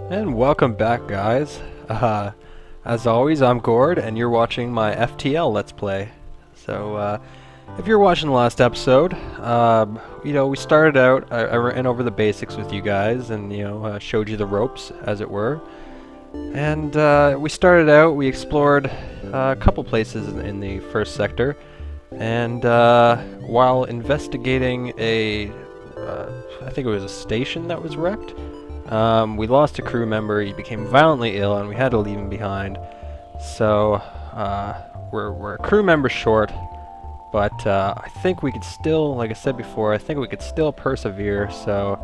And welcome back, guys. As always, I'm Gord, and you're watching my FTL Let's Play. So, if you're watching the last episode, we started out, I ran over the basics with you guys, and, showed you the ropes, as it were. And, we started out, we explored a couple places in the first sector, and, while investigating I think it was a station that was wrecked, we lost a crew member. He became violently ill, and we had to leave him behind. So we're a crew member short, but I think we could still, like I said before, I think we could still persevere. So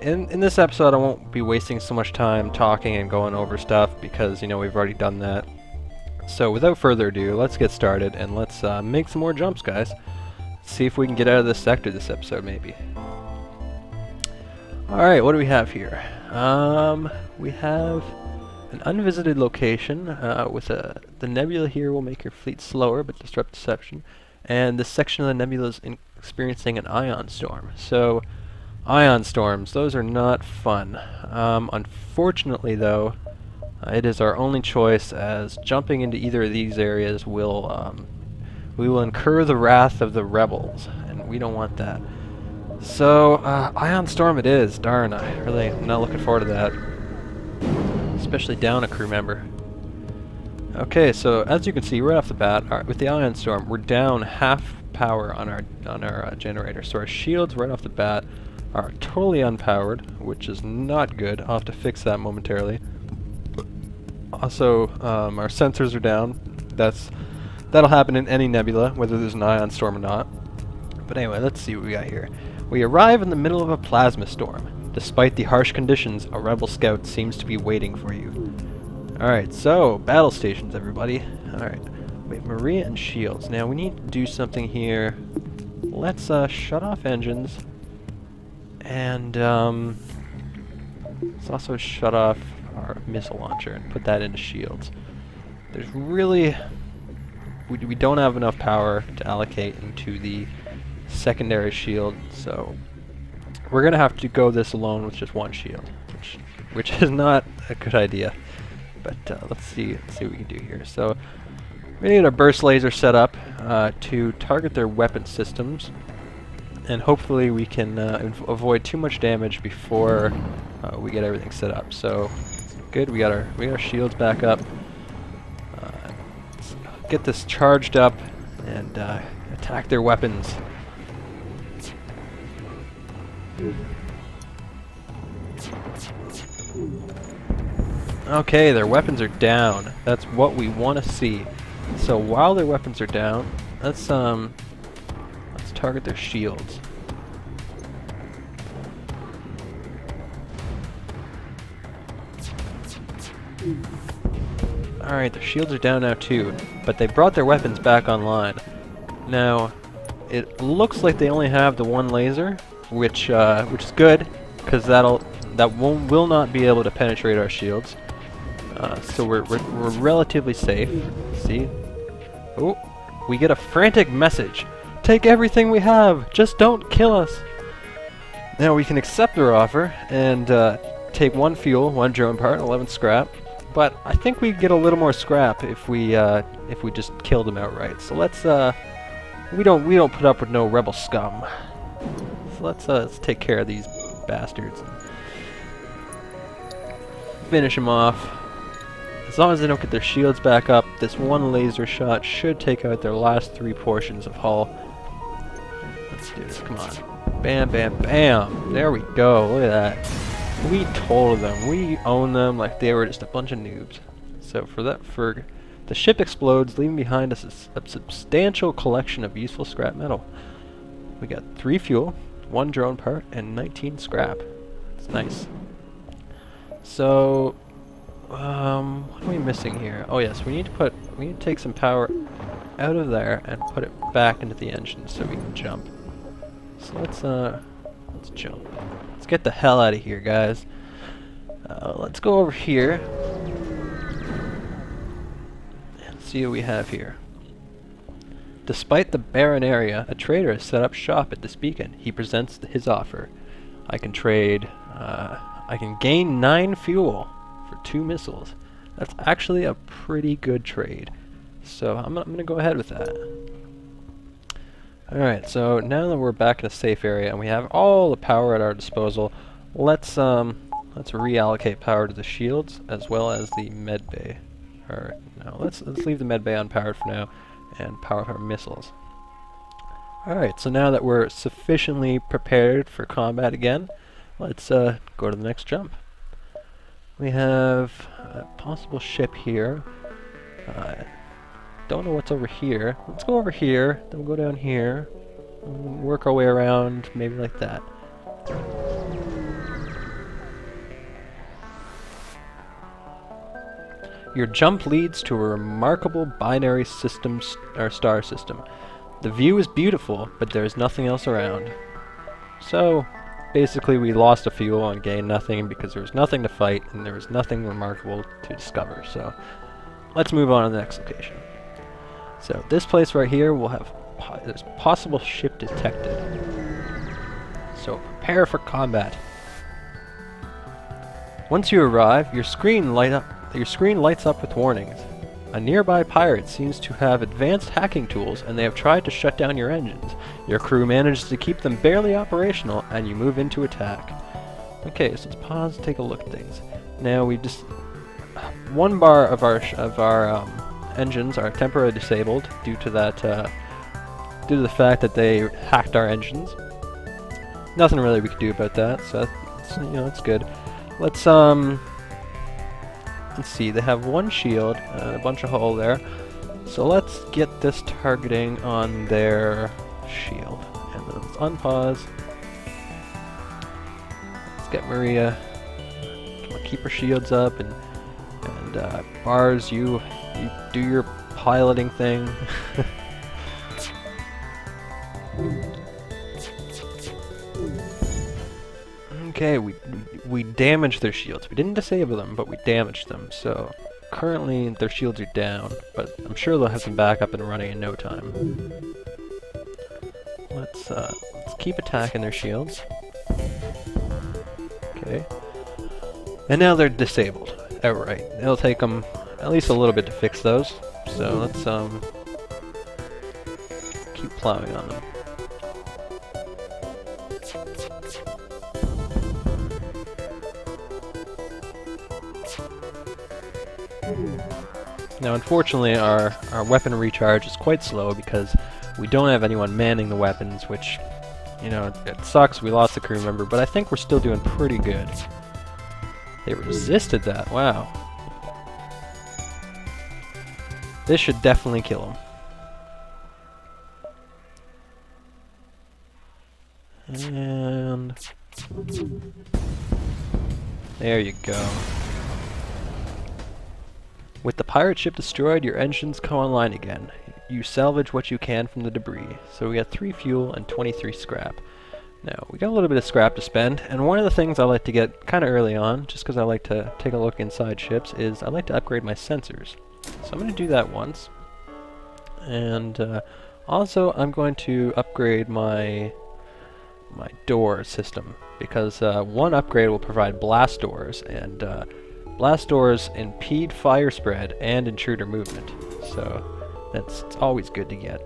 in this episode, I won't be wasting so much time talking and going over stuff because we've already done that. So without further ado, let's get started and let's make some more jumps, guys. See if we can get out of this sector this episode, maybe. Alright, what do we have here? We have an unvisited location with the nebula here will make your fleet slower but disrupt deception. And this section of the nebula is experiencing an ion storm. So, ion storms, those are not fun. Unfortunately, though, it is our only choice, as jumping into either of these areas will we will incur the wrath of the rebels, and we don't want that. So, Ion Storm it is. Darn, I'm not looking forward to that. Especially down a crew member. Okay, so as you can see right off the bat, with the Ion Storm, we're down half power on our generator. So our shields right off the bat are totally unpowered, which is not good. I'll have to fix that momentarily. Also, our sensors are down. That'll happen in any nebula, whether there's an Ion Storm or not. But anyway, let's see what we got here. We arrive in the middle of a plasma storm. Despite the harsh conditions, a rebel scout seems to be waiting for you. Alright, so, battle stations, everybody. Alright, we have Maria and shields. Now, we need to do something here. Let's shut off engines. And, let's also shut off our missile launcher and put that into shields. There's really... We don't have enough power to allocate into the secondary shield, so we're gonna have to go this alone with just one shield, which is not a good idea. But let's see what we can do here. So we need a burst laser set up to target their weapon systems, and hopefully we can avoid too much damage before we get everything set up. So good, we got our shields back up. Let's get this charged up and attack their weapons. Okay, their weapons are down. That's what we want to see. So while their weapons are down, let's target their shields. Alright, their shields are down now too, but they brought their weapons back online. Now, it looks like they only have the one laser, which is good, because that will not be able to penetrate our shields. So we're relatively safe. See? Oh, we get a frantic message. Take everything we have. Just don't kill us. Now we can accept their offer and take 1 fuel, 1 drone part, 11 scrap. But I think we get a little more scrap if we just kill them outright. So let's we don't put up with no rebel scum. So let's take care of these bastards. Finish them off. As long as they don't get their shields back up, this one laser shot should take out their last 3 portions of hull. Let's do this, come on. Bam, bam, bam! There we go, look at that. We told them, we own them like they were just a bunch of noobs. So the ship explodes, leaving behind us a substantial collection of useful scrap metal. We got 3 fuel, 1 drone part, and 19 scrap. It's nice. So, what are we missing here? Oh yes, we need to take some power out of there and put it back into the engine so we can jump. So let's jump. Let's get the hell out of here, guys. Let's go over here and see what we have here. Despite the barren area, a trader has set up shop at this beacon. He presents his offer. I can trade I can gain 9 fuel for 2 missiles. That's actually a pretty good trade. So I'm gonna go ahead with that. Alright, so now that we're back in a safe area and we have all the power at our disposal, let's reallocate power to the shields as well as the med bay. Or no, let's leave the med bay unpowered for now and power up our missiles. Alright, so now that we're sufficiently prepared for combat again, let's go to the next jump. We have a possible ship here. Don't know what's over here. Let's go over here, then we'll go down here, and work our way around, maybe like that. Your jump leads to a remarkable binary system or star system. The view is beautiful, but there is nothing else around. So, basically we lost a fuel and gained nothing because there was nothing to fight and there was nothing remarkable to discover. So, let's move on to the next location. So, this place right here will have there's possible ship detected. So, prepare for combat. Once you arrive, your screen lights up with warnings. A nearby pirate seems to have advanced hacking tools and they have tried to shut down your engines. Your crew manages to keep them barely operational and you move into attack. Okay, so let's pause and take a look at things. Now we just... one bar of our engines are temporarily disabled due to that, due to the fact that they hacked our engines. Nothing really we could do about that, so that's, that's good. Let's see, they have one shield and a bunch of hull there. So let's get this targeting on their shield. And then let's unpause. Let's get Maria. Come on, keep her shields up and Bars, you do your piloting thing. Okay, we damaged their shields. We didn't disable them, but we damaged them. So currently their shields are down, but I'm sure they'll have some backup and running in no time. Let's keep attacking their shields. Okay. And now they're disabled outright. It'll take them at least a little bit to fix those. So let's keep plowing on them. Now unfortunately our weapon recharge is quite slow because we don't have anyone manning the weapons, which, you know, it sucks, we lost a crew member, but I think we're still doing pretty good. They resisted that, wow. This should definitely kill him. And there you go. With the pirate ship destroyed, your engines come online again. You salvage what you can from the debris. So we got 3 fuel and 23 scrap. Now, we got a little bit of scrap to spend, and one of the things I like to get kind of early on, just because I like to take a look inside ships, is I like to upgrade my sensors. So I'm going to do that once. And also I'm going to upgrade my door system, because one upgrade will provide blast doors, and blast doors impede fire spread and intruder movement, so it's always good to get.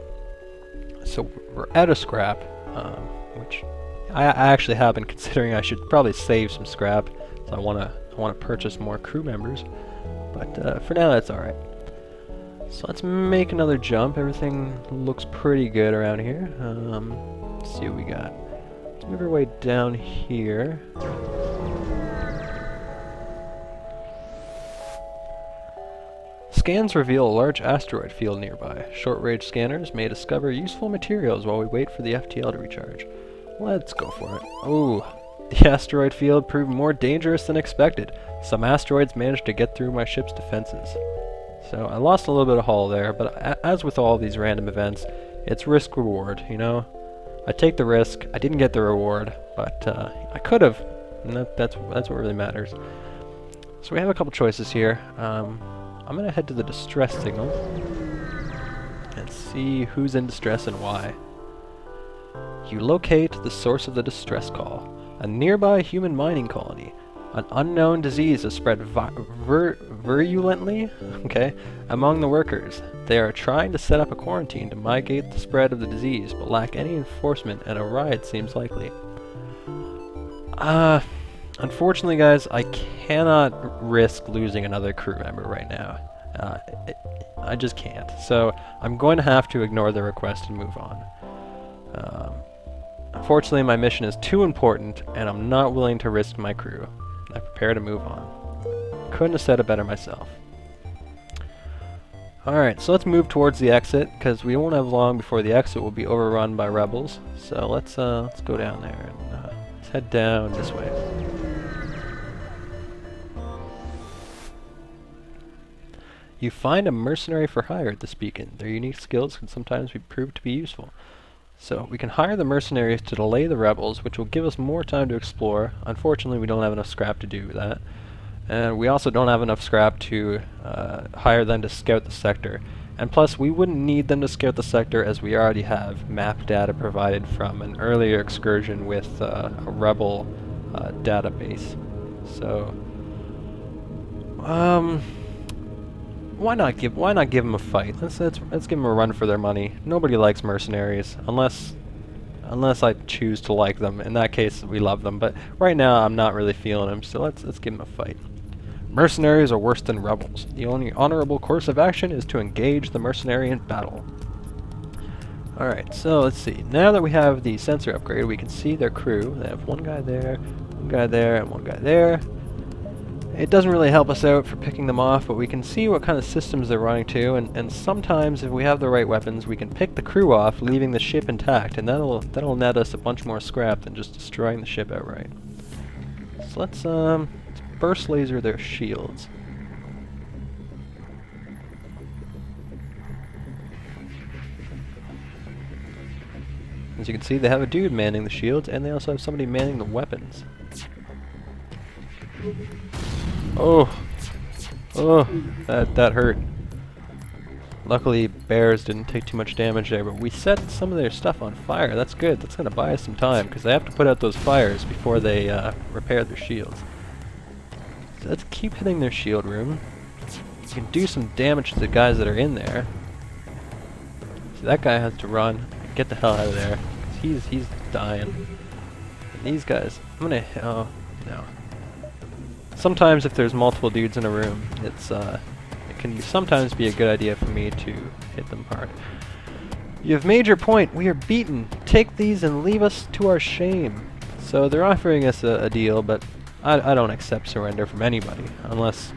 So we're out of scrap, which I actually have been considering I should probably save some scrap. So I want to purchase more crew members, but for now that's all right. So let's make another jump. Everything looks pretty good around here. Let's see what we got. Let's move our way down here. Scans reveal a large asteroid field nearby. Short-range scanners may discover useful materials while we wait for the FTL to recharge. Let's go for it. Oh, the asteroid field proved more dangerous than expected. Some asteroids managed to get through my ship's defenses. So I lost a little bit of hull there, but as with all these random events, it's risk-reward, you know? I take the risk, I didn't get the reward, but I could have, and that's what really matters. So we have a couple choices here. I'm going to head to the distress signal and see who's in distress and why. You locate the source of the distress call, a nearby human mining colony. An unknown disease has spread virulently, okay, among the workers. They are trying to set up a quarantine to mitigate the spread of the disease, but lack any enforcement, and a riot seems likely. Unfortunately, guys, I cannot risk losing another crew member right now. I just can't. So I'm going to have to ignore the request and move on. Unfortunately, my mission is too important, and I'm not willing to risk my crew. I prepare to move on. Couldn't have said it better myself. Alright, so let's move towards the exit, because we won't have long before the exit will be overrun by rebels. So let's go down there and let's head down this way. You find a mercenary for hire at this beacon. Their unique skills can sometimes be proved to be useful. So we can hire the mercenaries to delay the rebels, which will give us more time to explore. Unfortunately, we don't have enough scrap to do that. And we also don't have enough scrap to hire them to scout the sector. And plus, we wouldn't need them to scout the sector as we already have map data provided from an earlier excursion with a rebel database. So, why not give them a fight? Let's give them a run for their money. Nobody likes mercenaries unless I choose to like them. In that case, we love them. But right now, I'm not really feeling them. So let's give them a fight. Mercenaries are worse than rebels. The only honorable course of action is to engage the mercenary in battle. Alright, so let's see. Now that we have the sensor upgrade, we can see their crew. They have one guy there, and one guy there. It doesn't really help us out for picking them off, but we can see what kind of systems they're running to, and sometimes if we have the right weapons, we can pick the crew off, leaving the ship intact, and that'll net us a bunch more scrap than just destroying the ship outright. So let's burst laser their shields. As you can see, they have a dude manning the shields, and they also have somebody manning the weapons. Oh, that hurt. Luckily, bears didn't take too much damage there, but we set some of their stuff on fire. That's good. That's going to buy us some time, because they have to put out those fires before they repair their shields. So let's keep hitting their shield room. We can do some damage to the guys that are in there. So that guy has to run. Get the hell out of there, because he's dying. And these guys, I'm going to... oh, no. Sometimes if there's multiple dudes in a room, it can sometimes be a good idea for me to hit them hard. You have made your point. We are beaten. Take these and leave us to our shame. So they're offering us a deal, but I don't accept surrender from anybody unless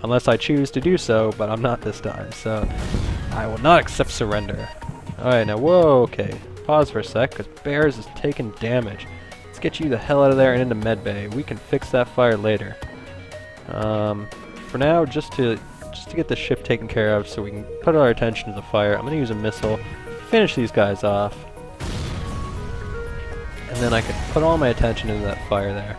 I choose to do so. But I'm not this time, so I will not accept surrender. All right, now whoa, okay. Pause for a sec, because Bears is taking damage. Get you the hell out of there and into medbay. We can fix that fire later. For now, just to get the ship taken care of, so we can put our attention to the fire. I'm gonna use a missile, finish these guys off, and then I can put all my attention into that fire there.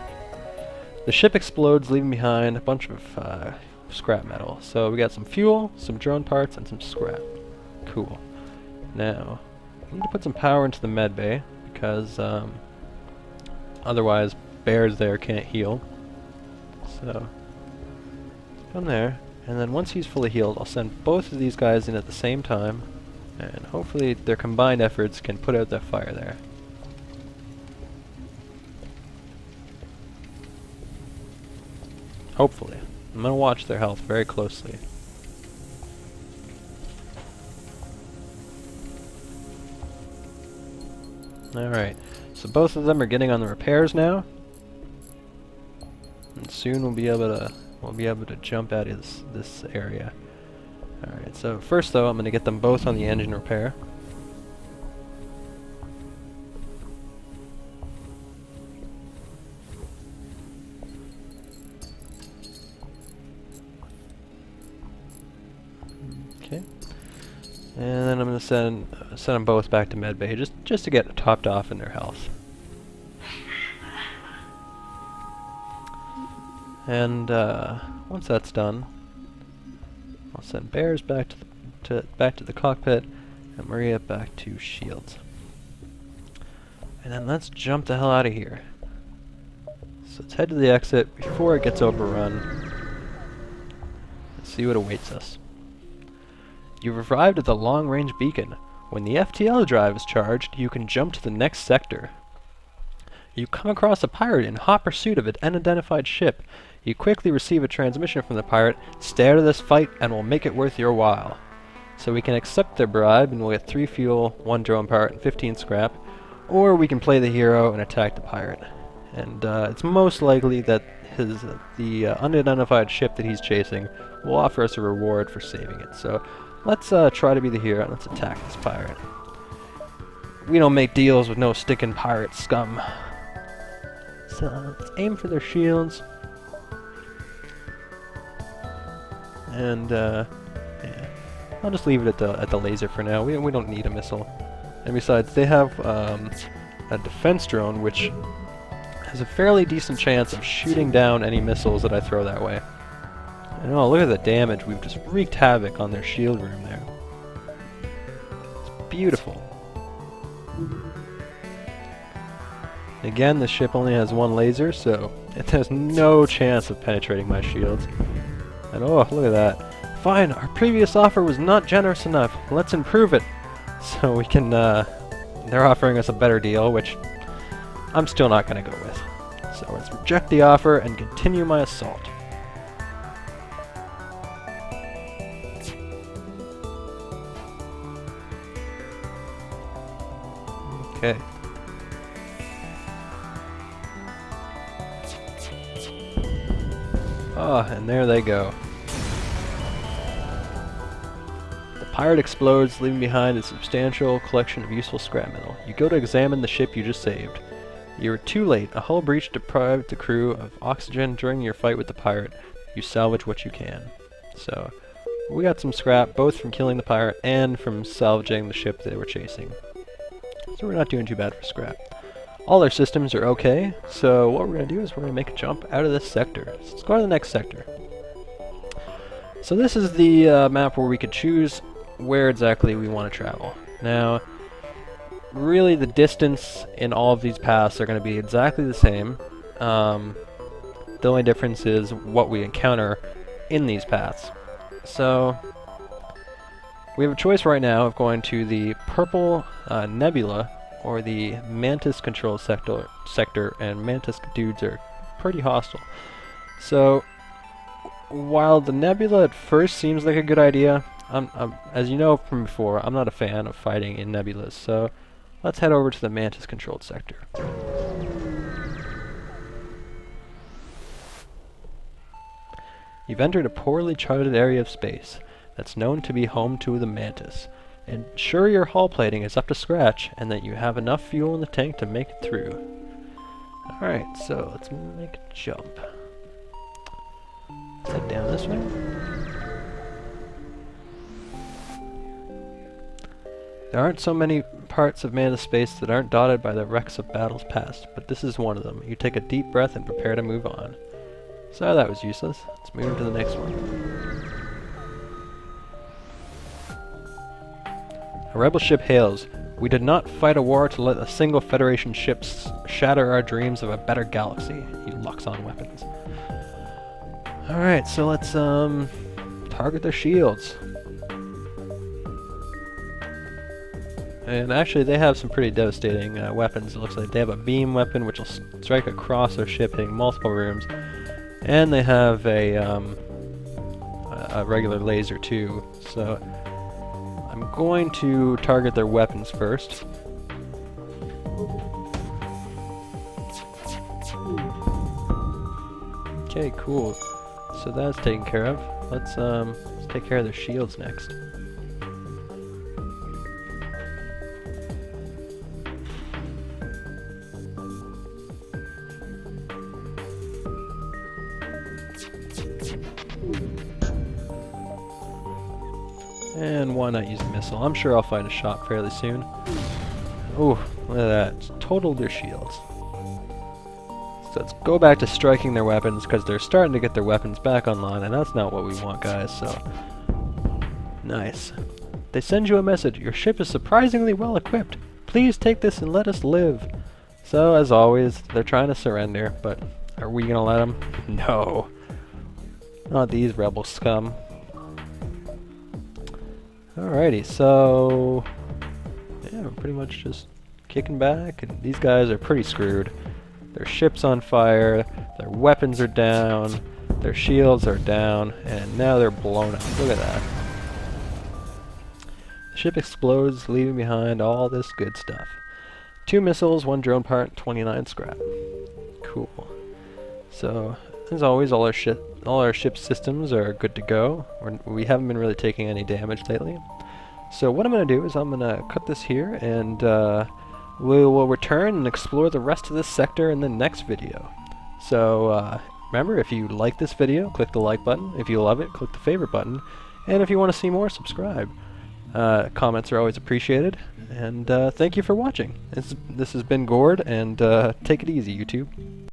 The ship explodes, leaving behind a bunch of scrap metal. So we got some fuel, some drone parts, and some scrap. Cool. Now, I need to put some power into the medbay because otherwise, bears there can't heal. So, come there, and then once he's fully healed, I'll send both of these guys in at the same time, and hopefully their combined efforts can put out that fire there. Hopefully. I'm going to watch their health very closely. Alright. So both of them are getting on the repairs now, and soon we'll be able to jump out of this area. All right. So first, though, I'm going to get them both on the engine repair. Okay. And then I'm going to send them both back to medbay just to get topped off in their health. And once that's done, I'll send Bears back to the cockpit and Maria back to shields. And then let's jump the hell out of here. So let's head to the exit before it gets overrun. Let's see what awaits us. You've arrived at the long-range beacon. When the FTL drive is charged, you can jump to the next sector. You come across a pirate in hot pursuit of an unidentified ship. You quickly receive a transmission from the pirate. Stay out of this fight and we'll make it worth your while. So we can accept their bribe and we'll get 3 fuel, 1 drone part, and 15 scrap. Or we can play the hero and attack the pirate. And it's most likely that the unidentified ship that he's chasing will offer us a reward for saving it. So let's try to be the hero and let's attack this pirate. We don't make deals with no sticking pirate scum. So let's aim for their shields. And yeah, I'll just leave it at the laser for now. We don't need a missile. And besides, they have a defense drone which has a fairly decent chance of shooting down any missiles that I throw that way. And oh, look at the damage. We've just wreaked havoc on their shield room there. It's beautiful. Again, the ship only has 1 laser, so it has no chance of penetrating my shields. And oh, look at that. Fine, our previous offer was not generous enough. Let's improve it. So we can, they're offering us a better deal, which I'm still not going to go with. So let's reject the offer and continue my assault. Okay. Oh, and there they go. The pirate explodes, leaving behind a substantial collection of useful scrap metal. You go to examine the ship you just saved. You were too late. A hull breach deprived the crew of oxygen during your fight with the pirate. You salvage what you can. So, we got some scrap, both from killing the pirate and from salvaging the ship they were chasing. So we're not doing too bad for scrap. All our systems are okay, so what we're going to do is we're going to make a jump out of this sector. So let's go to the next sector. So this is the map where we could choose where exactly we want to travel. Now, really the distance in all of these paths are going to be exactly the same. The only difference is what we encounter in these paths. So we have a choice right now of going to the purple nebula or the Mantis control sector, and Mantis dudes are pretty hostile. So while the nebula at first seems like a good idea, as you know from before, I'm not a fan of fighting in nebulas, so let's head over to the Mantis controlled sector. You've entered a poorly charted area of space that's known to be home to the Mantis. Ensure your hull plating is up to scratch and that you have enough fuel in the tank to make it through. Alright, so let's make a jump. Let's head down this way. There aren't so many parts of Mantis space that aren't dotted by the wrecks of battles past, but this is one of them. You take a deep breath and prepare to move on. So that was useless. Let's move to the next one. A rebel ship hails. We did not fight a war to let a single Federation ship shatter our dreams of a better galaxy. He locks on weapons. Alright, so let's target their shields. And actually they have some pretty devastating weapons. It looks like they have a beam weapon which will strike across their ship, hitting multiple rooms. And they have a regular laser too. So I'm going to target their weapons first. Okay, cool. So that's taken care of. Let's take care of their shields next. And why not use a missile? I'm sure I'll find a shot fairly soon. Ooh, look at that. Just totaled their shields. So let's go back to striking their weapons, because they're starting to get their weapons back online, and that's not what we want, guys, so... Nice. They send you a message. Your ship is surprisingly well equipped. Please take this and let us live. So, as always, they're trying to surrender, but Are we gonna let them? No. Not these rebel scum. Alrighty, so yeah, we're pretty much just kicking back, and these guys are pretty screwed. Their ship's on fire, their weapons are down, their shields are down, and now they're blown up. Look at that. The ship explodes, leaving behind all this good stuff. 2 missiles, 1 drone part, 29 scrap. Cool. So, as always, all our ship systems are good to go. We haven't been really taking any damage lately. So what I'm going to do is I'm going to cut this here, and we will return and explore the rest of this sector in the next video. So remember, if you like this video, click the like button. If you love it, click the favorite button. And if you want to see more, subscribe. Comments are always appreciated. And thank you for watching. This has been Gord, and take it easy, YouTube.